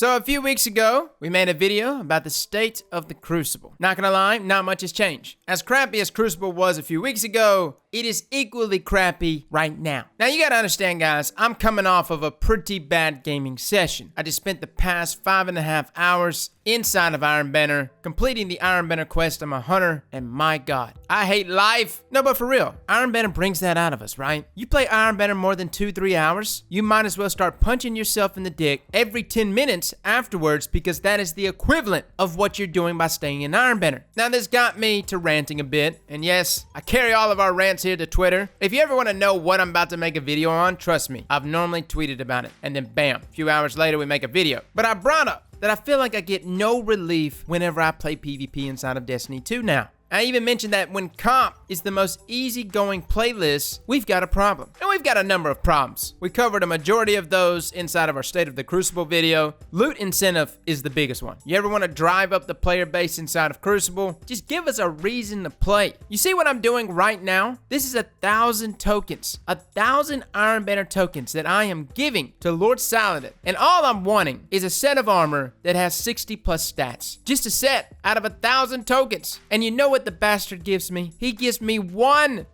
So a few weeks ago, we made a video about the state of the Crucible. Not gonna lie, not much has changed. As crappy as Crucible was a few weeks ago, it is equally crappy right now. Now you gotta understand, guys, I'm coming off of a pretty bad gaming session. I just spent the past 5.5 hours inside of Iron Banner, completing the Iron Banner quest. I'm a hunter, and my god, I hate life. No, but for real, Iron Banner brings that out of us, right? You play Iron Banner more than 2-3 hours, you might as well start punching yourself in the dick every 10 minutes afterwards, because that is the equivalent of what you're doing by staying in Iron Banner. Now this got me to ranting a bit, and yes, I carry all of our rants here to Twitter. If you ever want to know what I'm about to make a video on, trust me, I've normally tweeted about it, and then bam, a few hours later we make a video. But I brought up that I feel like I get no relief whenever I play PvP inside of Destiny 2 now. I even mentioned that when comp is the most easygoing playlist, we've got a problem. And we've got a number of problems. We covered a majority of those inside of our State of the Crucible video. Loot incentive is the biggest one. You ever want to drive up the player base inside of Crucible? Just give us a reason to play. You see what I'm doing right now? This is 1,000 tokens. 1,000 Iron Banner tokens that I am giving to Lord Saladin. And all I'm wanting is a set of armor that has 60 plus stats. Just a set out of 1,000 tokens. And you know what the bastard gives me? He gives me one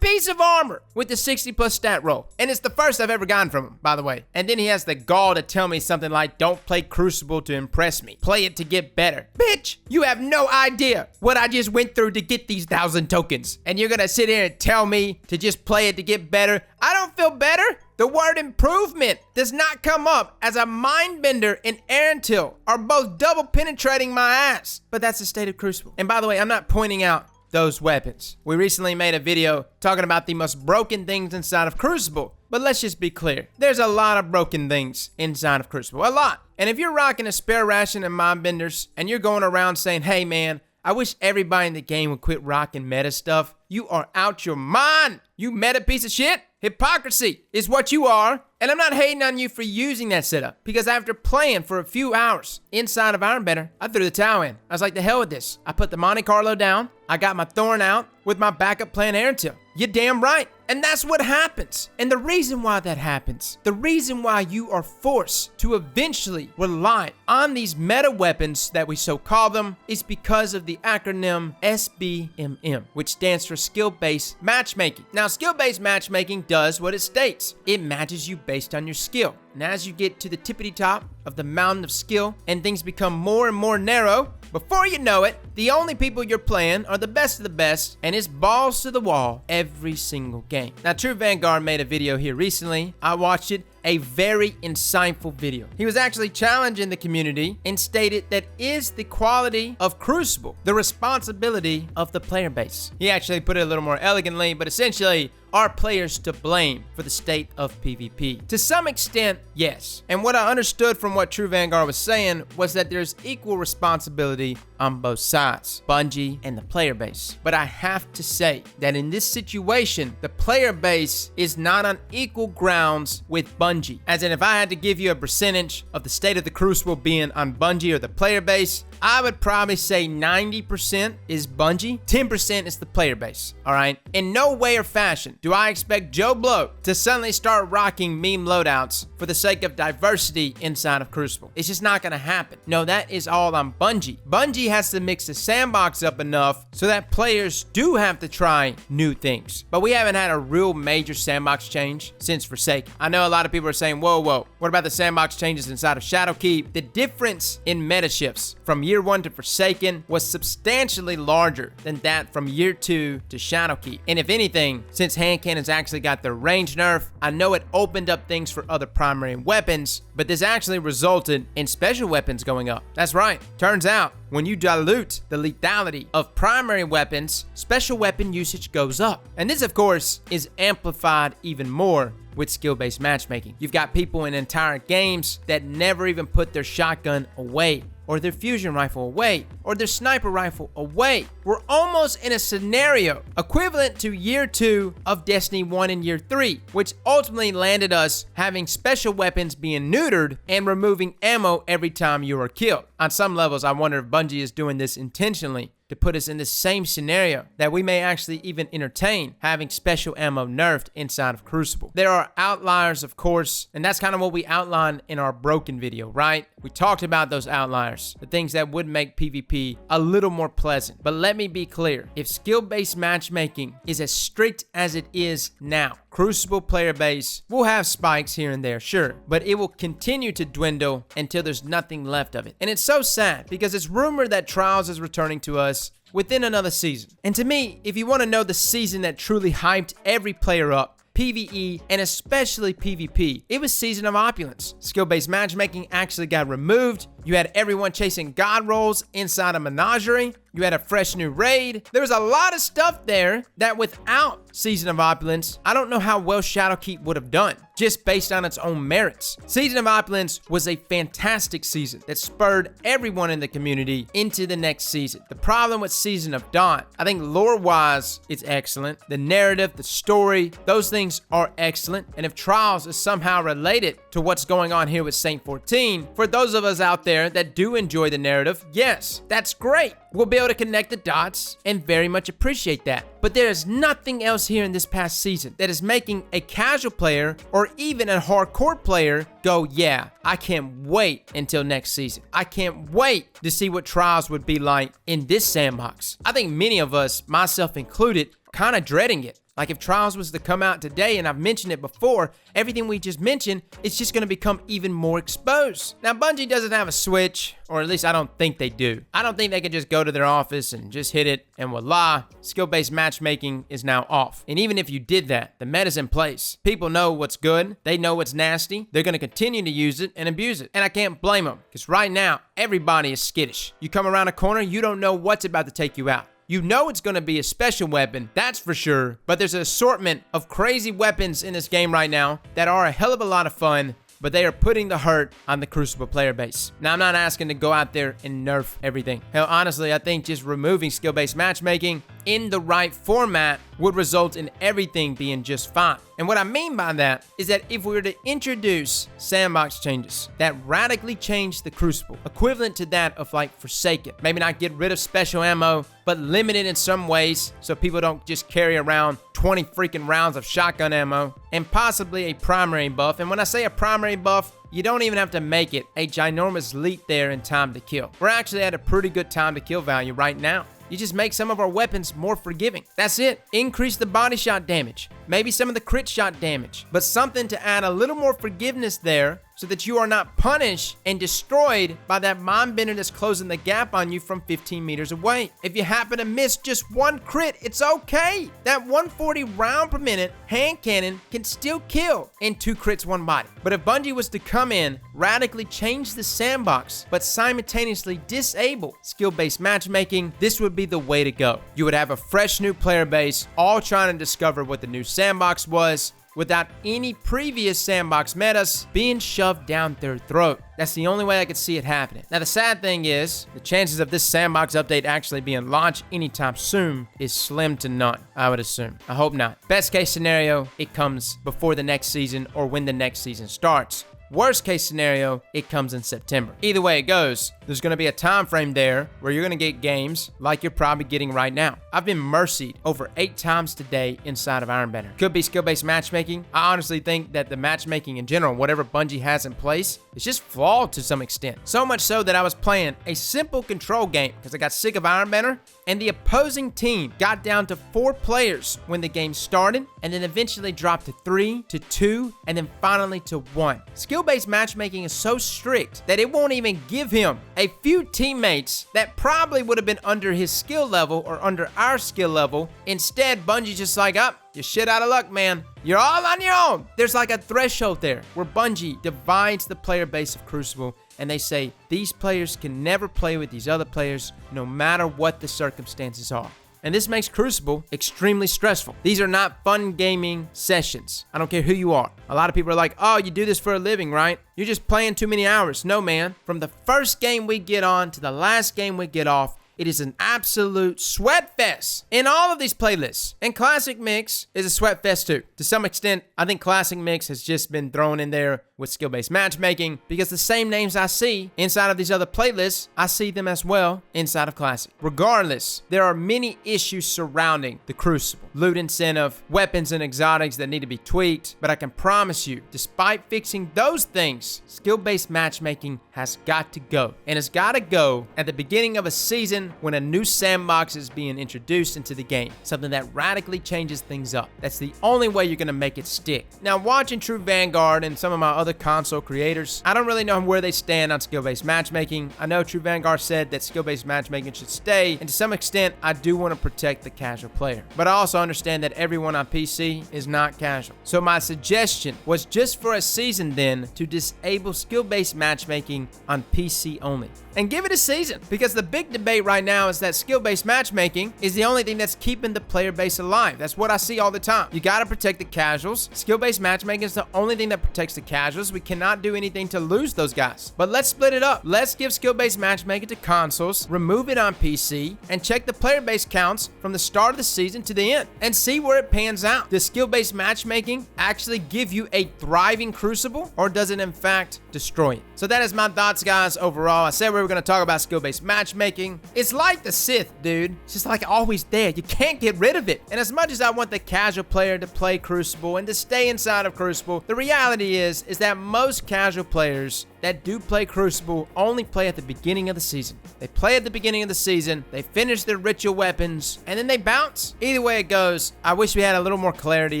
piece of armor with the 60 plus stat roll. And it's the first I've ever gotten from him, by the way. And then he has the gall to tell me something like, don't play Crucible to impress me. Play it to get better. Bitch, you have no idea what I just went through to get these 1,000 tokens. And you're gonna sit here and tell me to just play it to get better? I don't feel better. The word improvement does not come up as a Mindbender and Errantil are both double penetrating my ass. But that's the state of Crucible. And by the way, I'm not pointing out those weapons. We recently made a video talking about the most broken things inside of Crucible. But let's just be clear. There's a lot of broken things inside of Crucible. A lot. And if you're rocking a spare ration and Mindbenders and you're going around saying, hey man, I wish everybody in the game would quit rocking meta stuff, you are out your mind. You meta piece of shit. Hypocrisy is what you are. And I'm not hating on you for using that setup, because after playing for a few hours inside of Iron Banner, I threw the towel in. I was like, the hell with this. I put the Monte Carlo down. I got my Thorn out with my backup plan Errantil. You're damn right. And that's what happens. And the reason why that happens, the reason why you are forced to eventually rely on these meta weapons that we so call them, is because of the acronym SBMM, which stands for Skill Based Matchmaking. Now, Skill Based Matchmaking does what it states. It matches you based on your skill. And as you get to the tippity top of the mountain of skill and things become more and more narrow, before you know it, the only people you're playing are the best of the best, and it's balls to the wall every single game. Now, True Vanguard made a video here recently. I watched it. A very insightful video. He was actually challenging the community and stated that is the quality of Crucible the responsibility of the player base. He actually put it a little more elegantly, but essentially, are players to blame for the state of PvP? To some extent, yes. And what I understood from what True Vanguard was saying was that there's equal responsibility on both sides, Bungie and the player base. But I have to say that in this situation, the player base is not on equal grounds with Bungie. As in, if I had to give you a percentage of the state of the Crucible being on Bungie or the player base, I would probably say 90% is Bungie, 10% is the player base, all right? In no way or fashion do I expect Joe Blow to suddenly start rocking meme loadouts for the sake of diversity inside of Crucible. It's just not gonna happen. No, that is all on Bungie. Bungie has to mix the sandbox up enough so that players do have to try new things. But we haven't had a real major sandbox change since Forsaken. I know a lot of people are saying, whoa, what about the sandbox changes inside of Shadowkeep? The difference in meta shifts from Year 1 to Forsaken was substantially larger than that from Year 2 to Shadowkeep. And if anything, since hand cannons actually got their range nerf, I know it opened up things for other primary weapons, but this actually resulted in special weapons going up. That's right. Turns out, when you dilute the lethality of primary weapons, special weapon usage goes up. And this, of course, is amplified even more with skill-based matchmaking. You've got people in entire games that never even put their shotgun away. or their fusion rifle away, or their sniper rifle away. We're almost in a scenario equivalent to year 2 of Destiny 1 and year 3, which ultimately landed us having special weapons being neutered and removing ammo every time you are killed. On some levels, I wonder if Bungie is doing this intentionally to put us in the same scenario that we may actually even entertain having special ammo nerfed inside of Crucible. There are outliers, of course, and that's kind of what we outlined in our broken video, right? We talked about those outliers, the things that would make PvP a little more pleasant. But let me be clear, if skill-based matchmaking is as strict as it is now, Crucible player base will have spikes here and there, sure, but it will continue to dwindle until there's nothing left of it. And it's so sad because it's rumored that Trials is returning to us within another season. And to me, if you want to know the season that truly hyped every player up, PvE, and especially PvP, it was Season of Opulence. Skill-based matchmaking actually got removed. You had everyone chasing god rolls inside a menagerie. You had a fresh new raid. There was a lot of stuff there that without Season of Opulence, I don't know how well Shadowkeep would have done, just based on its own merits. Season of Opulence was a fantastic season that spurred everyone in the community into the next season. The problem with Season of Dawn, I think lore-wise, it's excellent. The narrative, the story, those things are excellent. And if Trials is somehow related to what's going on here with Saint 14, for those of us out there that do enjoy the narrative, yes, that's great. We'll be able to connect the dots and very much appreciate that. But there is nothing else here in this past season that is making a casual player or even a hardcore player go, yeah, I can't wait until next season. I can't wait to see what Trials would be like in this sandbox. I think many of us, myself included, kind of dreading it. Like if Trials was to come out today, and I've mentioned it before, everything we just mentioned, it's just going to become even more exposed. Now, Bungie doesn't have a switch, or at least I don't think they do. I don't think they can just go to their office and just hit it, and voila, skill-based matchmaking is now off. And even if you did that, the meta's in place. People know what's good. They know what's nasty. They're going to continue to use it and abuse it. And I can't blame them, because right now, everybody is skittish. You come around a corner, you don't know what's about to take you out. You know it's going to be a special weapon, that's for sure, but there's an assortment of crazy weapons in this game right now that are a hell of a lot of fun, but they are putting the hurt on the Crucible player base. Now, I'm not asking to go out there and nerf everything. Hell, honestly, I think just removing skill-based matchmaking in the right format would result in everything being just fine. And what I mean by that is that if we were to introduce sandbox changes that radically change the Crucible, equivalent to that of like Forsaken, maybe not get rid of special ammo, but limit it in some ways so people don't just carry around 20 freaking rounds of shotgun ammo, and possibly a primary buff. And when I say a primary buff, you don't even have to make it a ginormous leap there in time to kill. We're actually at a pretty good time to kill value right now. You just make some of our weapons more forgiving. That's it. Increase the body shot damage. Maybe some of the crit shot damage. But something to add a little more forgiveness there so that you are not punished and destroyed by that mind bender that's closing the gap on you from 15 meters away. If you happen to miss just one crit, it's okay. That 140 round per minute hand cannon can still kill in 2 crits, 1 body. But if Bungie was to come in, radically change the sandbox, but simultaneously disable skill-based matchmaking, this would be the way to go. You would have a fresh new player base, all trying to discover what the new sandbox was, without any previous sandbox metas being shoved down their throat. That's the only way I could see it happening. Now, the sad thing is, the chances of this sandbox update actually being launched anytime soon is slim to none, I would assume. I hope not. Best case scenario, it comes before the next season or when the next season starts. Worst case scenario, it comes in September. Either way it goes, there's going to be a time frame there where you're going to get games like you're probably getting right now. I've been mercied over 8 times today inside of Ironbender. Could be skill-based matchmaking. I honestly think that the matchmaking in general, whatever Bungie has in place, is just flawed to some extent. So much so that I was playing a simple control game because I got sick of Ironbender, and the opposing team got down to 4 players when the game started, and then eventually dropped to 3, to 2, and then finally to 1. Skill-based matchmaking is so strict that it won't even give him a few teammates that probably would have been under his skill level or under our skill level. Instead, Bungie's just like, you're shit out of luck, man. You're all on your own. There's like a threshold there where Bungie divides the player base of Crucible, and they say these players can never play with these other players no matter what the circumstances are. and this makes Crucible extremely stressful. These are not fun gaming sessions. I don't care who you are. A lot of people are like, oh, you do this for a living, right? You're just playing too many hours. No, man. From the first game we get on to the last game we get off, it is an absolute sweat fest in all of these playlists. And Classic Mix is a sweat fest too. To some extent, I think Classic Mix has just been thrown in there with skill-based matchmaking because the same names I see inside of these other playlists, I see them as well inside of Classic. Regardless, there are many issues surrounding the Crucible. Loot incentive, weapons and exotics that need to be tweaked, but I can promise you, despite fixing those things, skill-based matchmaking has got to go. And it's got to go at the beginning of a season when a new sandbox is being introduced into the game, something that radically changes things up. That's the only way you're gonna make it stick. Now, watching True Vanguard and some of my other console creators, I don't really know where they stand on skill-based matchmaking. I know True Vanguard said that skill-based matchmaking should stay, and to some extent, I do want to protect the casual player. But I also understand that everyone on PC is not casual. So my suggestion was just for a season then to disable skill-based matchmaking on PC only. And give it a season, because the big debate right now is that skill-based matchmaking is the only thing that's keeping the player base alive. That's what I see all the time. You gotta protect the casuals. Skill-based matchmaking is the only thing that protects the casuals. We cannot do anything to lose those guys. But let's split it up. Let's give skill-based matchmaking to consoles, remove it on PC, and check the player base counts from the start of the season to the end, and see where it pans out. Does skill-based matchmaking actually give you a thriving Crucible, or does it in fact destroy it? So that is my thoughts, guys, overall. I said we were going to talk about skill-based matchmaking. It's like the Sith, dude. It's just like always there. You can't get rid of it. And as much as I want the casual player to play Crucible and to stay inside of Crucible, the reality is that most casual players that do play Crucible only play at the beginning of the season. They play at the beginning of the season, they finish their ritual weapons, and then they bounce. Either way it goes, I wish we had a little more clarity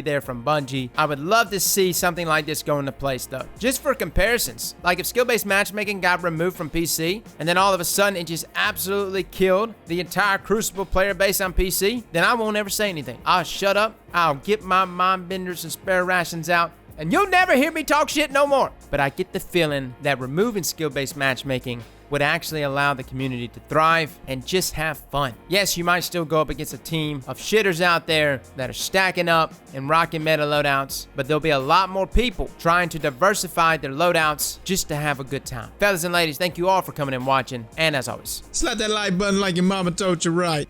there from Bungie. I would love to see something like this go into place though. Just for comparisons, like if skill-based matchmaking got removed from PC, and then all of a sudden it just absolutely killed the entire Crucible player base on PC, then I won't ever say anything. I'll shut up, I'll get my mind benders and spare rations out, and you'll never hear me talk shit no more. But I get the feeling that removing skill-based matchmaking would actually allow the community to thrive and just have fun. Yes, you might still go up against a team of shitters out there that are stacking up and rocking meta loadouts, but there'll be a lot more people trying to diversify their loadouts just to have a good time. Fellas and ladies, thank you all for coming and watching, and as always, slap that like button like your mama told you right.